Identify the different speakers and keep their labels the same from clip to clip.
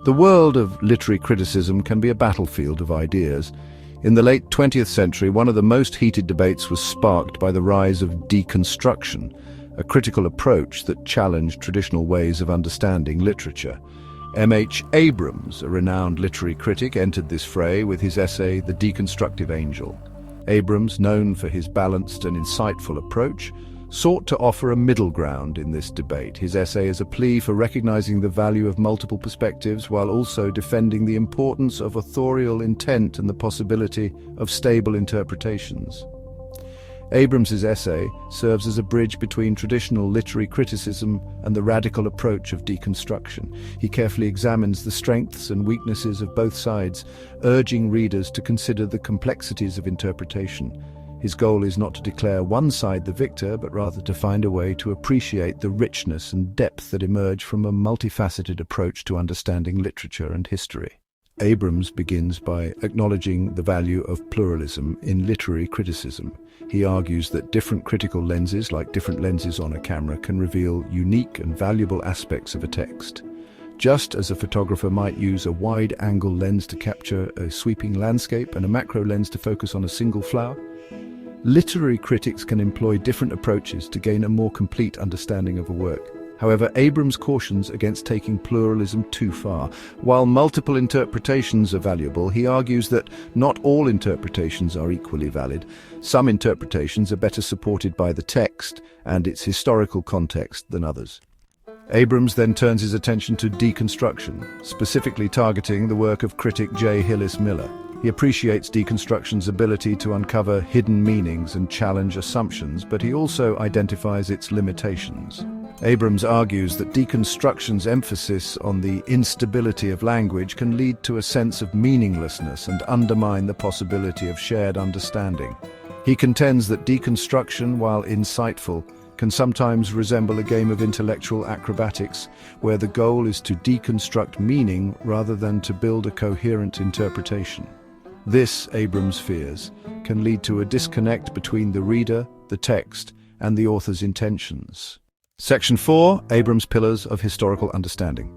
Speaker 1: The world of literary criticism can be a battlefield of ideas. In the late 20th century, one of the most heated debates was sparked by the rise of deconstruction, a critical approach that challenged traditional ways of understanding literature. M.H. Abrams, a renowned literary critic, entered this fray with his essay, The Deconstructive Angel. Abrams, known for his balanced and insightful approach, sought to offer a middle ground in this debate. His essay is a plea for recognizing the value of multiple perspectives while also defending the importance of authorial intent and the possibility of stable interpretations. Abrams's essay serves as a bridge between traditional literary criticism and the radical approach of deconstruction. He carefully examines the strengths and weaknesses of both sides, urging readers to consider the complexities of interpretation. His goal is not to declare one side the victor, but rather to find a way to appreciate the richness and depth that emerge from a multifaceted approach to understanding literature and history. Abrams begins by acknowledging the value of pluralism in literary criticism. He argues that different critical lenses, like different lenses on a camera, can reveal unique and valuable aspects of a text. Just as a photographer might use a wide-angle lens to capture a sweeping landscape and a macro lens to focus on a single flower, literary critics can employ different approaches to gain a more complete understanding of a work. However, Abrams cautions against taking pluralism too far. While multiple interpretations are valuable, he argues that not all interpretations are equally valid. Some interpretations are better supported by the text and its historical context than others. Abrams then turns his attention to deconstruction, specifically targeting the work of critic J. Hillis Miller. He appreciates deconstruction's ability to uncover hidden meanings and challenge assumptions, but he also identifies its limitations. Abrams argues that deconstruction's emphasis on the instability of language can lead to a sense of meaninglessness and undermine the possibility of shared understanding. He contends that deconstruction, while insightful, can sometimes resemble a game of intellectual acrobatics, where the goal is to deconstruct meaning rather than to build a coherent interpretation. This, Abrams fears, can lead to a disconnect between the reader, the text, and the author's intentions. Section 4. Abrams' Pillars of Historical Understanding.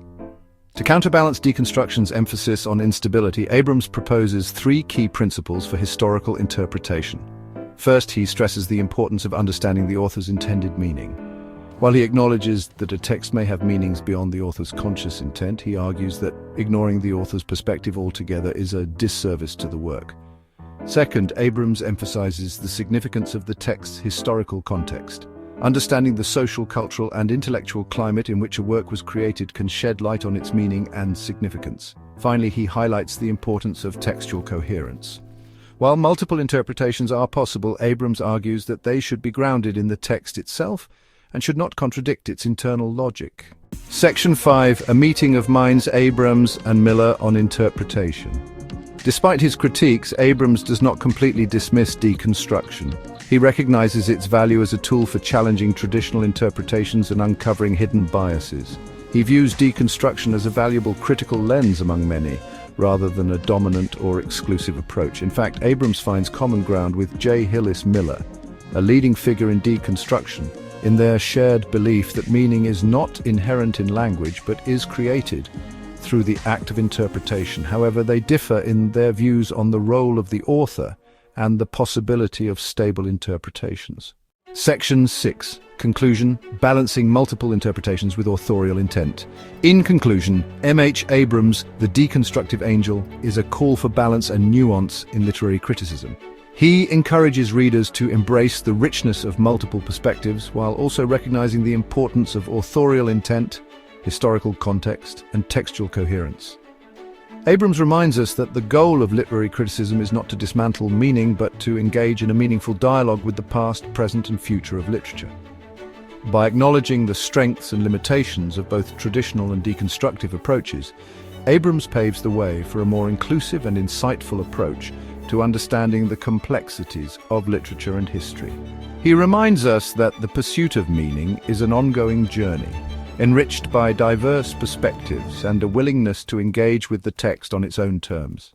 Speaker 1: To counterbalance deconstruction's emphasis on instability, Abrams proposes three key principles for historical interpretation. First, he stresses the importance of understanding the author's intended meaning. While he acknowledges that a text may have meanings beyond the author's conscious intent, he argues that ignoring the author's perspective altogether is a disservice to the work. Second, Abrams emphasizes the significance of the text's historical context. Understanding the social, cultural, and intellectual climate in which a work was created can shed light on its meaning and significance. Finally, he highlights the importance of textual coherence. While multiple interpretations are possible, Abrams argues that they should be grounded in the text itself and should not contradict its internal logic. Section 5. A meeting of minds, Abrams and Miller on interpretation. Despite his critiques, Abrams does not completely dismiss deconstruction. He recognizes its value as a tool for challenging traditional interpretations and uncovering hidden biases. He views deconstruction as a valuable critical lens among many, rather than a dominant or exclusive approach. In fact, Abrams finds common ground with J. Hillis Miller, a leading figure in deconstruction, in their shared belief that meaning is not inherent in language but is created through the act of interpretation. However, they differ in their views on the role of the author and the possibility of stable interpretations. Section 6. Conclusion. Balancing multiple interpretations with authorial intent. In conclusion, M.H. Abrams' The Deconstructive Angel is a call for balance and nuance in literary criticism. He encourages readers to embrace the richness of multiple perspectives while also recognizing the importance of authorial intent, historical context, and textual coherence. Abrams reminds us that the goal of literary criticism is not to dismantle meaning, but to engage in a meaningful dialogue with the past, present, and future of literature. By acknowledging the strengths and limitations of both traditional and deconstructive approaches, Abrams paves the way for a more inclusive and insightful approach to understanding the complexities of literature and history. He reminds us that the pursuit of meaning is an ongoing journey, enriched by diverse perspectives and a willingness to engage with the text on its own terms.